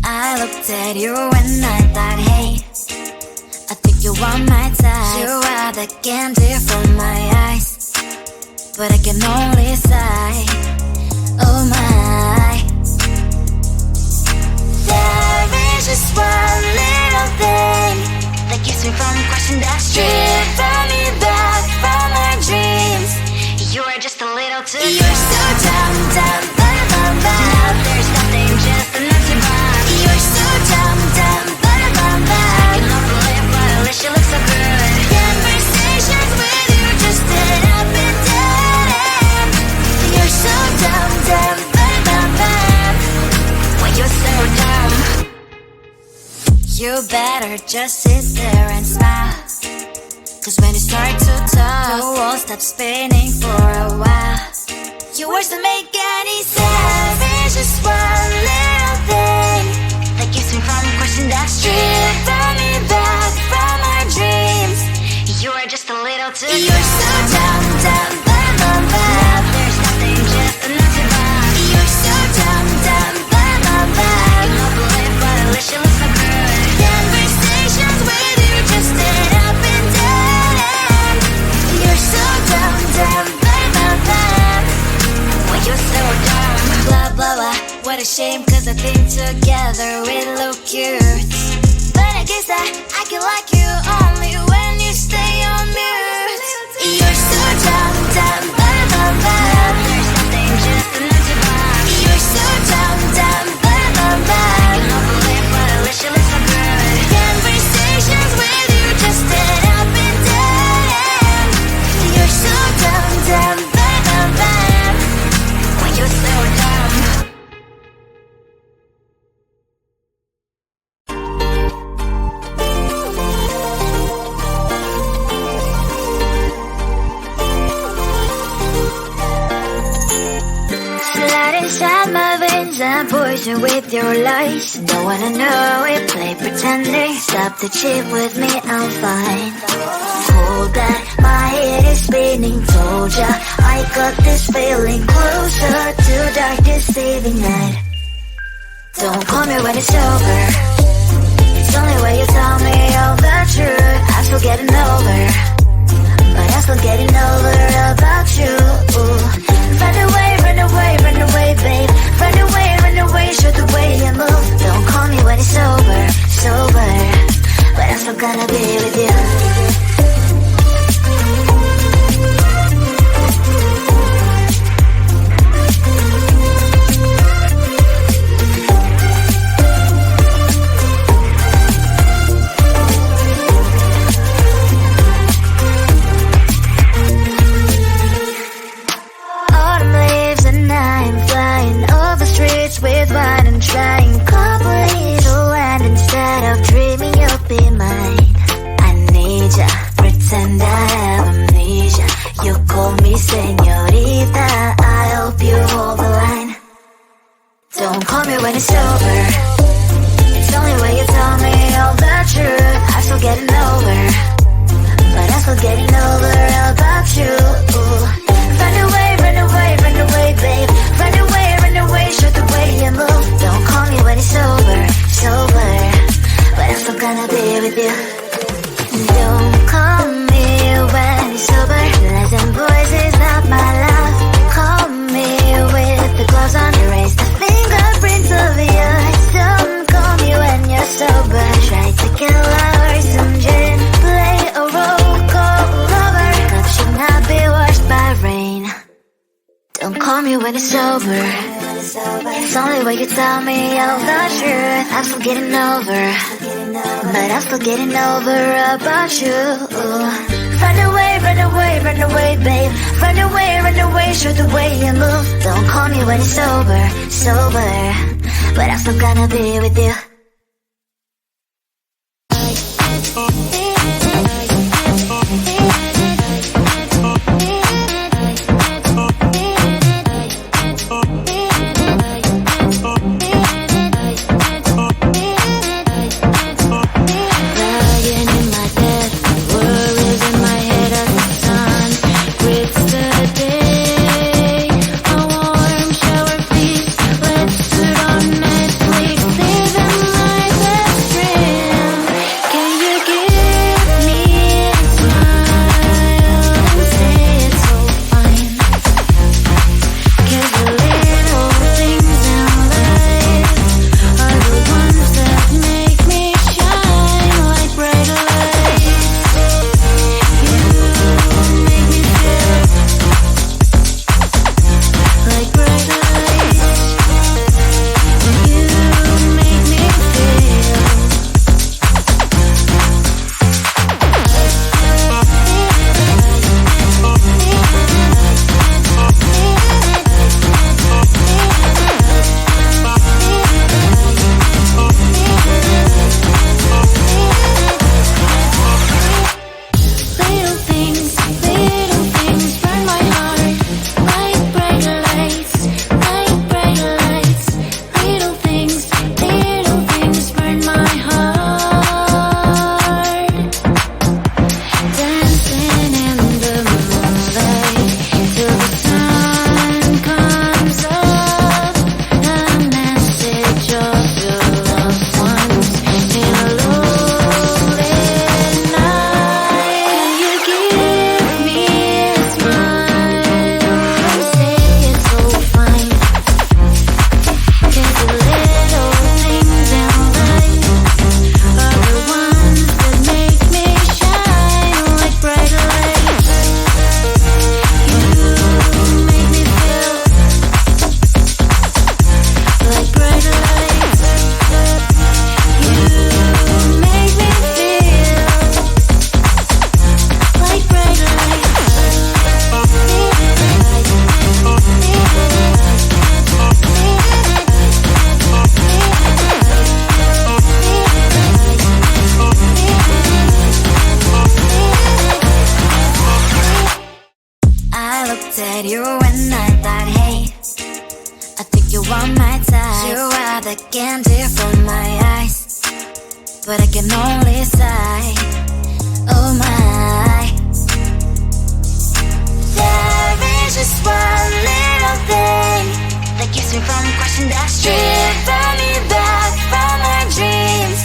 I looked at you and I thought, hey, I think you are my type. You are the candy from my eyes, but I can only sigh, oh my. There is just one little thing that keeps me from crossing that street. Bring me back from my dreams. You are just a little too close. You're so dumb, dumb, bum, bum, bum. Now there's nothing, just an empty box. You're so dumb, dumb, bum, bum, bum. I can overlive, but at least you look so good. Conversations with you just end up in dead end. You're so dumb, dumb, bum, bum, bum. When you're so dumb, you better just sit there and smile. Cause when you start to talk, the world stops spinning for a while. Your words don't make any sense. There's just one little thing that keeps me from crossing that street. Bring me back from our dreams. You are just a little too close. You're so dumb, dumb, bum, bum, bum. Now there's nothing, just an empty box. You're so dumb, dumb, bum, bum, bum. I can overlive, but at least you look so good. Conversations with you just end up in dead end. You're so dumb, dumb, bum, bum, bum. When you're so dumb, blah, blah, blah. What a shame, cause I think together we look cute. But I guess that I can like you only when you stay on mute. You're so dumb, dumb, bum, bum, bum. There's nothing, just an empty box. You're so dumb, dumb, bum, bum, bum. I can overlive, but at least you look so good. Conversations with you just end up in dead end. You're so dumb, dumb, bum, bum, bum. When you're so dumb. Slide inside my veins and poison with your lies. Don't wanna know it, play pretending. Stop the cheat with me, I'm fine. Hold that, my head is spinning. Told ya, I got this feeling closer to dark deceiving night. Don't call me when it's over. It's only when you tell me all the truth. I'm still getting over, but I'm still getting over about you. Run away, run away, run away, babe. Run away, show the way you move. Don't call me when it's over, sober, but I'm still gonna be with you. With wine and trying couples to land instead of dreaming you'll be mine. I need ya, pretend I have amnesia. You call me señorita, I hope you hold the line. Don't call me when it's over. It's only when you tell me all the truth. I'm still getting over, but I'm still getting over about you. Run away, run away, run away, babe. Run away, show the way you move. Don't call me when it's over, sober, but I'm still gonna be with you. Don't call me when it's sober. Lies and boys is not my love. Call me with the gloves on. Erase the fingerprints of yours. Don't call me when you're sober. Try to kill our some gin. Play a role, call lover. Cup should not be washed by rain. Don't call me when it's sober. It's only when you tell me all the truth. I'm still getting over, but I'm still getting over about you. Run away, run away, run away, babe. Run away, show the way you move. Don't call me when it's over, sober, but I'm still gonna be with you. Live in Can't tear from my eyes, but I can only sigh. Oh my. There is just one little thing that keeps me from crossing that street. Drive me back from my dreams.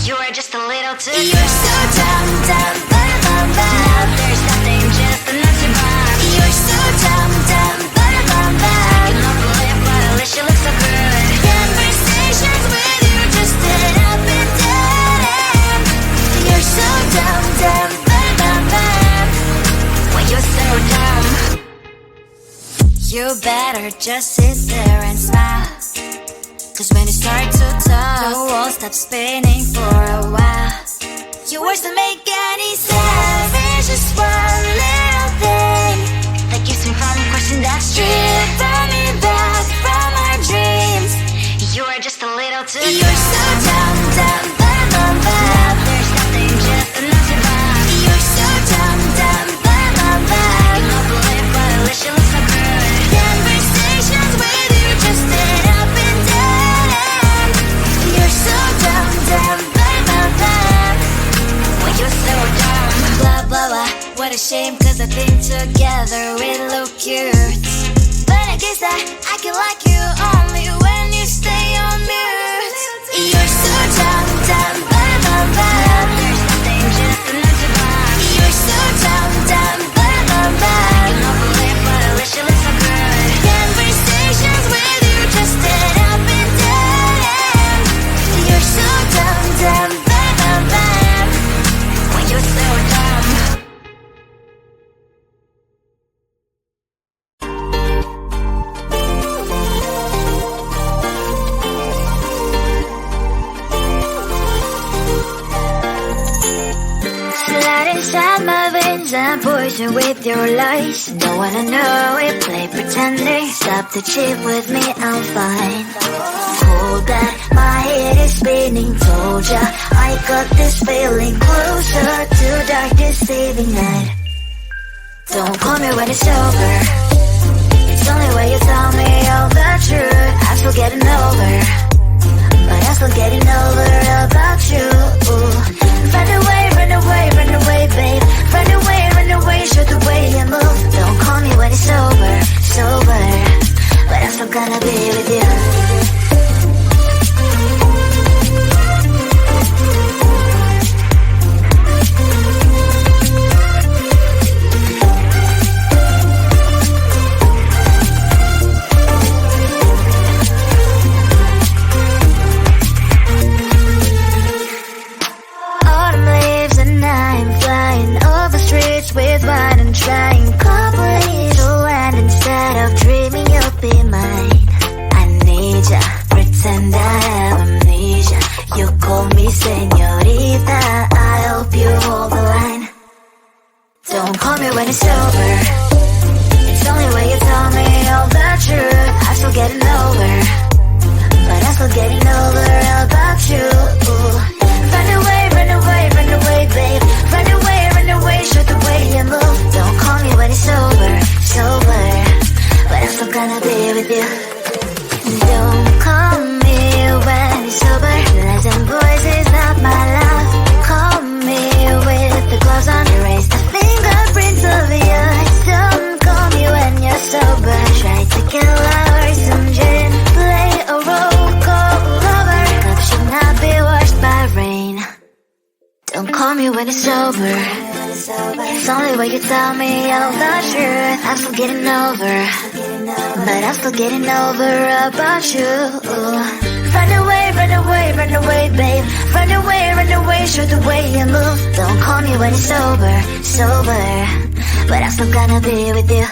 You are just a little too good. You're so dumb, dumb, but now there's nothing, just a nut to bomb. You're so dumb, dumb, but I can not believe, but at least you look so good. Conversations with you just end up in dead end. You're so dumb, dumb, but when you're so dumb. You better just sit there and smile, 'cause when you start to talk, the world stops spinning for a while. Your words don't make any sense. There's just one little thing that keeps me from crossing that street. Drive me back from our dreams. You are just a little too good. You're so dumb, dumb, but there's nothing, just enough to bomb. You're so dumb, dumb, but I cannot believe, but at least you look so good. Conversations with you just end up in dead end. You're so dumb, dumb, but when you're so dumb. Blah, blah, blah, what a shame, 'cause I think together we look cute. But I guess that I can like you only when you stay on mute. You're so dumb, dumb, but there's nothing, just enough to bomb. You're so dumb, dumb, but I cannot believe, but at least you look so good. Conversations with you just end up in dead end. You're so dumb, dumb, but when you're so dumb. Blood inside my veins and poison with your lies. Don't wanna know it, play pretending. Stop the cheat with me, I'm fine. Hold that, my head is spinning. Told ya, I got this feeling closer to darkest saving night. Don't call me when it's over. It's only when you tell me all the truth. I'm still getting over, but I'm still getting over about you. Run away, run away, run away, babe. Run away, show the way you move. Don't call me when it's over, sober, but I'm still gonna be with you. With wine and trying couples to land instead of dreaming you'll be mine. I need ya, pretend I have amnesia. You call me señorita, I hope you hold the line. Don't call me when it's over. It's only when you tell me all the truth. I'm still getting over, but I'm still getting over about you. Run away, run away, run away, babe. Run away, show the way you move. Don't call me when it's over, sober, but I'm still gonna be with you. Don't call me when it's sober. Lies and boys is not my love. Call me with the gloves on. Erase the fingerprints of your eyes. Don't call me when you're sober. Try to kill hours, some gin. Play a role, call lover. Cup should not be washed by rain. Don't call me when it's over. It's only when you tell me all the truth. I'm still getting over, but I'm still getting over about you. Run away, run away, run away, babe. Run away, show the way you move. Don't call me when it's over, sober, but I'm still gonna be with you.